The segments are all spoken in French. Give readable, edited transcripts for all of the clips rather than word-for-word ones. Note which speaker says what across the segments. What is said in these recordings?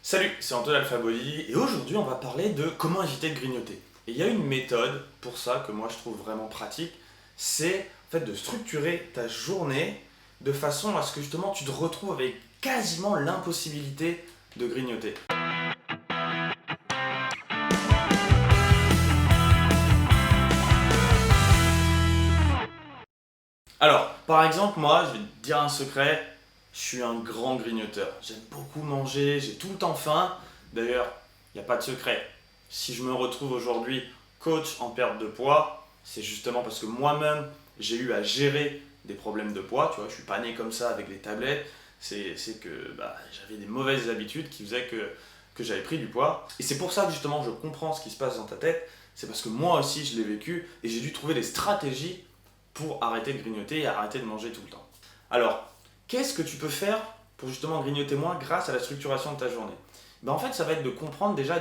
Speaker 1: Salut, c'est Antoine Alphabody et aujourd'hui on va parler de comment éviter de grignoter. Et il y a une méthode pour ça que moi je trouve vraiment pratique, c'est en fait de structurer ta journée de façon à ce que justement tu te retrouves avec quasiment l'impossibilité de grignoter. Alors, par exemple, moi, je vais te dire un secret, je suis un grand grignoteur. J'aime beaucoup manger, j'ai tout le temps faim. D'ailleurs, il n'y a pas de secret. Si je me retrouve aujourd'hui coach en perte de poids, c'est justement parce que moi-même, j'ai eu à gérer des problèmes de poids. Tu vois, je suis pas né comme ça avec les tablettes. C'est que j'avais des mauvaises habitudes qui faisaient que j'avais pris du poids. Et c'est pour ça que justement, je comprends ce qui se passe dans ta tête. C'est parce que moi aussi, je l'ai vécu et j'ai dû trouver des stratégies pour arrêter de grignoter et arrêter de manger tout le temps. Alors, qu'est-ce que tu peux faire pour justement grignoter moins grâce à la structuration de ta journée? En fait, ça va être de comprendre déjà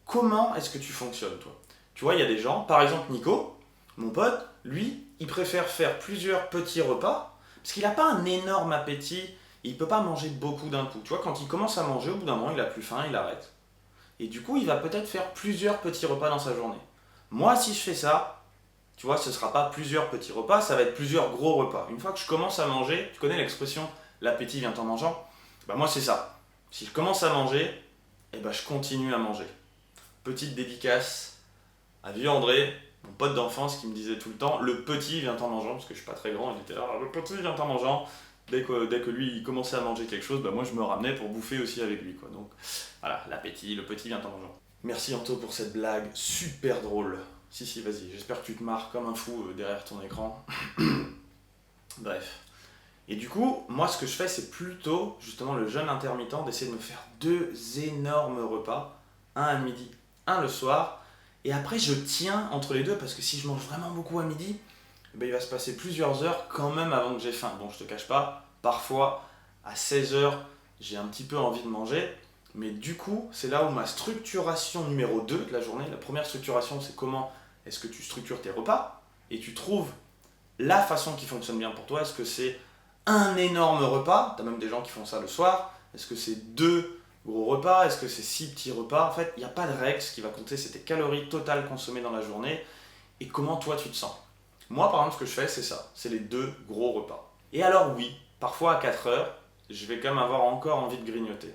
Speaker 1: comment est-ce que tu fonctionnes toi. Tu vois, il y a des gens, par exemple Nico, mon pote, lui, il préfère faire plusieurs petits repas parce qu'il n'a pas un énorme appétit et il ne peut pas manger beaucoup d'un coup. Tu vois, quand il commence à manger, au bout d'un moment, il a plus faim, il arrête. Et du coup, il va peut-être faire plusieurs petits repas dans sa journée. Moi, si je fais ça, tu vois, ce ne sera pas plusieurs petits repas, ça va être plusieurs gros repas. Une fois que je commence à manger, tu connais l'expression l'appétit vient en mangeant? Moi c'est ça. Si je commence à manger, je continue à manger. Petite dédicace à Vieux André, mon pote d'enfance qui me disait tout le temps le petit vient en mangeant, parce que je suis pas très grand, il était là, le petit vient en mangeant. Dès que lui il commençait à manger quelque chose, moi je me ramenais pour bouffer aussi avec lui, quoi. Donc voilà, l'appétit, le petit vient en mangeant. Merci Anto pour cette blague super drôle. Si, vas-y, j'espère que tu te marres comme un fou derrière ton écran. Bref. Et du coup, moi ce que je fais, c'est plutôt justement le jeûne intermittent d'essayer de me faire deux énormes repas, un à midi, un le soir. Et après, je tiens entre les deux parce que si je mange vraiment beaucoup à midi, il va se passer plusieurs heures quand même avant que j'ai faim. Bon, je te cache pas, parfois à 16 heures, j'ai un petit peu envie de manger. Mais du coup, c'est là où ma structuration numéro 2 de la journée, la première structuration, c'est comment est-ce que tu structures tes repas et tu trouves la façon qui fonctionne bien pour toi. Est-ce que c'est un énorme repas? Tu as même des gens qui font ça le soir. Est-ce que c'est deux gros repas? Est-ce que c'est six petits repas? En fait, il n'y a pas de règle. Ce qui va compter, c'est tes calories totales consommées dans la journée et comment toi tu te sens. Moi, par exemple, ce que je fais, c'est ça. C'est les deux gros repas. Et alors oui, parfois à 4 heures, je vais quand même avoir encore envie de grignoter.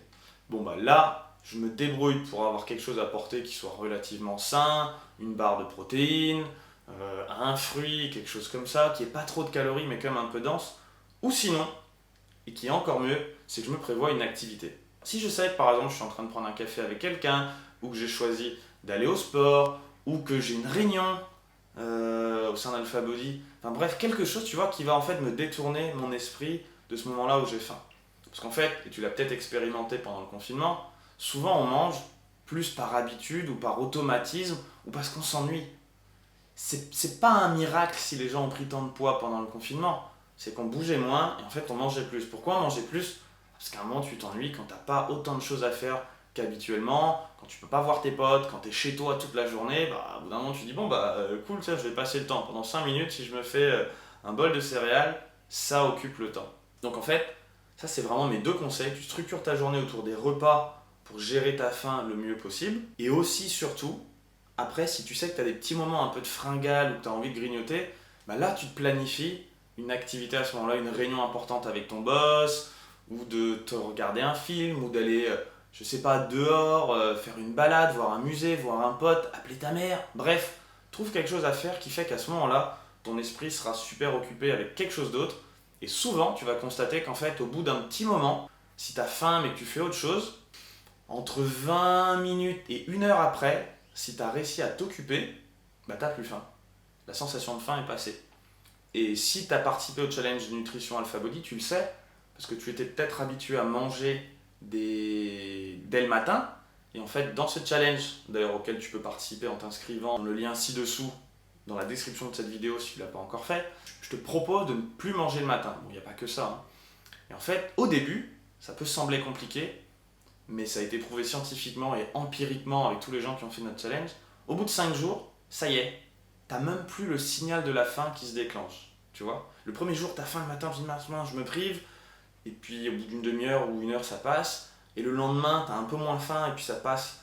Speaker 1: Là, je me débrouille pour avoir quelque chose à porter qui soit relativement sain, une barre de protéines, un fruit, quelque chose comme ça, qui n'ait pas trop de calories mais quand même un peu dense. Ou sinon, et qui est encore mieux, c'est que je me prévois une activité. Si je sais que par exemple je suis en train de prendre un café avec quelqu'un, ou que j'ai choisi d'aller au sport, ou que j'ai une réunion au sein d'Alphabody, enfin bref, quelque chose tu vois qui va en fait me détourner mon esprit de ce moment-là où j'ai faim. Parce qu'en fait, et tu l'as peut-être expérimenté pendant le confinement, souvent on mange plus par habitude ou par automatisme ou parce qu'on s'ennuie. C'est pas un miracle si les gens ont pris tant de poids pendant le confinement, c'est qu'on bougeait moins et en fait on mangeait plus. Pourquoi on mangeait plus? Parce qu'à un moment tu t'ennuies quand t'as pas autant de choses à faire qu'habituellement, quand tu peux pas voir tes potes, quand t'es chez toi toute la journée, au bout d'un moment tu dis cool, tiens, je vais passer le temps. Pendant 5 minutes, si je me fais un bol de céréales, ça occupe le temps. Donc en fait, ça c'est vraiment mes deux conseils. Tu structures ta journée autour des repas pour gérer ta faim le mieux possible. Et aussi surtout, après si tu sais que tu as des petits moments un peu de fringale ou que tu as envie de grignoter, là tu te planifies une activité à ce moment-là, une réunion importante avec ton boss, ou de te regarder un film, ou d'aller, je sais pas, dehors, faire une balade, voir un musée, voir un pote, appeler ta mère. Bref, trouve quelque chose à faire qui fait qu'à ce moment-là, ton esprit sera super occupé avec quelque chose d'autre. Et souvent, tu vas constater qu'en fait, au bout d'un petit moment, si tu as faim mais que tu fais autre chose, entre 20 minutes et 1 heure après, si tu as réussi à t'occuper, tu n'as plus faim. La sensation de faim est passée. Et si tu as participé au challenge de nutrition Alphabody, tu le sais, parce que tu étais peut-être habitué à manger dès le matin. Et en fait, dans ce challenge, d'ailleurs auquel tu peux participer en t'inscrivant dans le lien ci-dessous, dans la description de cette vidéo si tu ne l'as pas encore fait, je te propose de ne plus manger le matin. Bon, il n'y a pas que ça. Et en fait, au début, ça peut sembler compliqué, mais ça a été prouvé scientifiquement et empiriquement avec tous les gens qui ont fait notre challenge. Au bout de 5 jours, ça y est, t'as même plus le signal de la faim qui se déclenche. Tu vois, le premier jour, t'as faim le matin, tu dis mince, je me prive, et puis au bout d'une demi-heure ou 1 heure, ça passe. et le lendemain, tu as un peu moins faim, et puis ça passe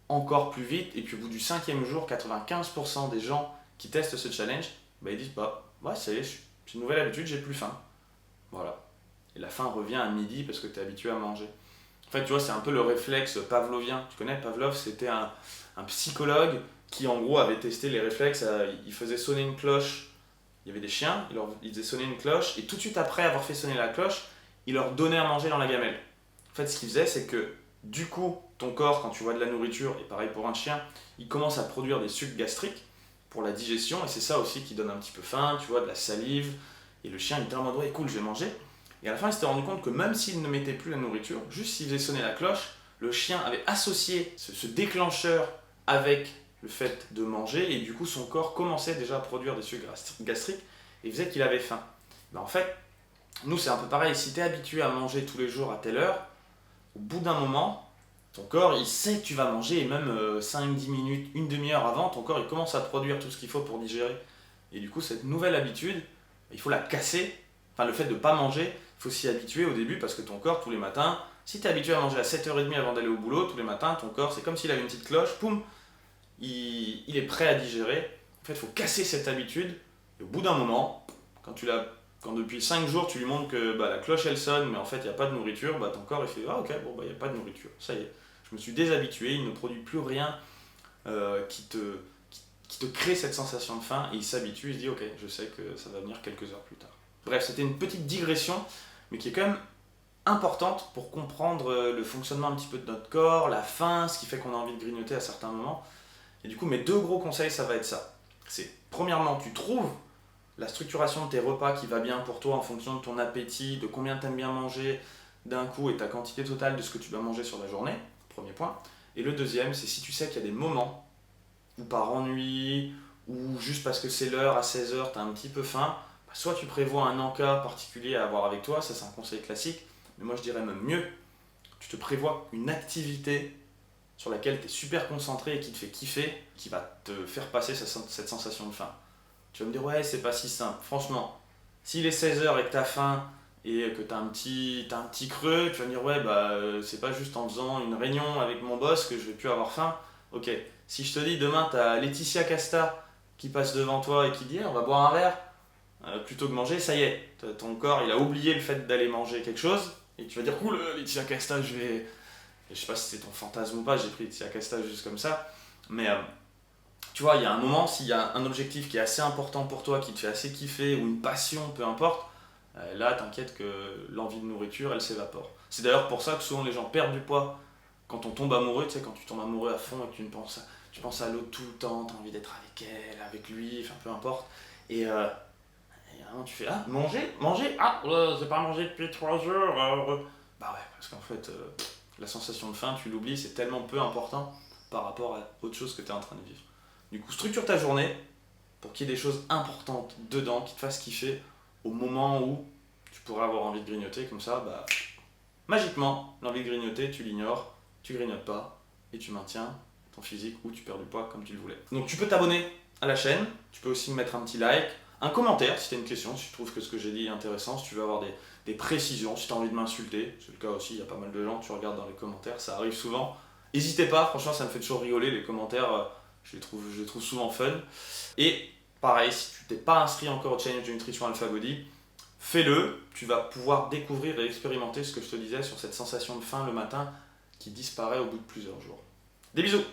Speaker 1: encore plus vite, et puis au bout du 5e jour, 95% des gens qui testent ce challenge, bah, ils disent bah, ouais, ça y est, c'est une nouvelle habitude, j'ai plus faim. Voilà. Et la faim revient à midi parce que tu es habitué à manger. En fait, tu vois, c'est un peu le réflexe pavlovien. Tu connais Pavlov, c'était un psychologue qui, en gros, avait testé les réflexes. Il faisait sonner une cloche. Il y avait des chiens, il faisait sonner une cloche, et tout de suite après avoir fait sonner la cloche, il leur donnait à manger dans la gamelle. En fait, ce qu'il faisait, c'est que, du coup, ton corps, quand tu vois de la nourriture, et pareil pour un chien, il commence à produire des sucs gastriques pour la digestion, et c'est ça aussi qui donne un petit peu faim, tu vois, de la salive, et le chien, il était en mode, ouais, cool, je vais manger. Et à la fin, il s'était rendu compte que même s'il ne mettait plus la nourriture, juste s'il faisait sonner la cloche, le chien avait associé ce déclencheur avec le fait de manger, et du coup, son corps commençait déjà à produire des sucs gastriques, et faisait qu'il avait faim. Ben, en fait, nous, c'est un peu pareil. Si tu es habitué à manger tous les jours à telle heure, au bout d'un moment, ton corps, il sait que tu vas manger, et même 5-10 minutes, une demi-heure avant, ton corps, il commence à produire tout ce qu'il faut pour digérer. Et du coup, cette nouvelle habitude, il faut la casser. Enfin, le fait de ne pas manger, il faut s'y habituer au début, parce que ton corps, tous les matins, si tu es habitué à manger à 7h30 avant d'aller au boulot, tous les matins, ton corps, c'est comme s'il avait une petite cloche, poum, il est prêt à digérer. En fait, il faut casser cette habitude, et au bout d'un moment, quand depuis 5 jours tu lui montres que bah, la cloche elle sonne, mais en fait il n'y a pas de nourriture, bah, ton corps il fait ah ok, bon bah il n'y a pas de nourriture, ça y est, je me suis déshabitué, il ne produit plus rien qui te crée cette sensation de faim, et il s'habitue, il se dit ok, je sais que ça va venir quelques heures plus tard. Bref, c'était une petite digression, mais qui est quand même importante pour comprendre le fonctionnement un petit peu de notre corps, la faim, ce qui fait qu'on a envie de grignoter à certains moments. Et du coup, mes 2 gros conseils, ça va être ça. C'est premièrement, tu trouves la structuration de tes repas qui va bien pour toi en fonction de ton appétit, de combien tu aimes bien manger d'un coup et ta quantité totale de ce que tu dois manger sur la journée. Premier point. Et le deuxième, c'est si tu sais qu'il y a des moments où par ennui ou juste parce que c'est l'heure, à 16h, tu as un petit peu faim, bah, soit tu prévois un encas particulier à avoir avec toi, ça c'est un conseil classique, mais moi je dirais même mieux, tu te prévois une activité sur laquelle tu es super concentré et qui te fait kiffer, qui va te faire passer cette sensation de faim. Tu vas me dire, ouais, c'est pas si simple. Franchement, s'il est 16h et que tu as faim et que tu as un petit creux, tu vas me dire, ouais, bah, c'est pas juste en faisant une réunion avec mon boss que je vais plus avoir faim. Ok, si je te dis demain, tu as Laetitia Casta qui passe devant toi et qui dit, on va boire un verre, plutôt que manger, ça y est, ton corps, il a oublié le fait d'aller manger quelque chose, et tu vas dire, cool, Laetitia Casta, je vais. Et je sais pas si c'est ton fantasme ou pas, j'ai pris Laetitia Casta juste comme ça, mais tu vois, il y a un moment, s'il y a un objectif qui est assez important pour toi, qui te fait assez kiffer, ou une passion, peu importe, là, t'inquiète que l'envie de nourriture, elle s'évapore. C'est d'ailleurs pour ça que souvent les gens perdent du poids quand on tombe amoureux, tu sais, quand tu tombes amoureux à fond et que tu penses à l'autre tout le temps, t'as envie d'être avec elle, avec lui, enfin peu importe. Et à un moment, tu fais ah, manger, ah, j'ai pas mangé depuis 3 jours. Bah ouais, parce qu'en fait, la sensation de faim, tu l'oublies, c'est tellement peu important par rapport à autre chose que tu es en train de vivre. Du coup, structure ta journée pour qu'il y ait des choses importantes dedans qui te fassent kiffer au moment où tu pourrais avoir envie de grignoter. Comme ça, bah, magiquement, l'envie de grignoter, tu l'ignores, tu grignotes pas et tu maintiens ton physique ou tu perds du poids comme tu le voulais. Donc tu peux t'abonner à la chaîne, tu peux aussi mettre un petit like, un commentaire si tu as une question, si tu trouves que ce que j'ai dit est intéressant, si tu veux avoir des précisions, si tu as envie de m'insulter, c'est le cas aussi, il y a pas mal de gens, tu regardes dans les commentaires, ça arrive souvent. N'hésitez pas, franchement ça me fait toujours rigoler, les commentaires, je les trouve souvent fun. Et pareil, si tu t'es pas inscrit encore au challenge de nutrition Alpha Body, fais-le, tu vas pouvoir découvrir et expérimenter ce que je te disais sur cette sensation de faim le matin qui disparaît au bout de plusieurs jours. Des bisous!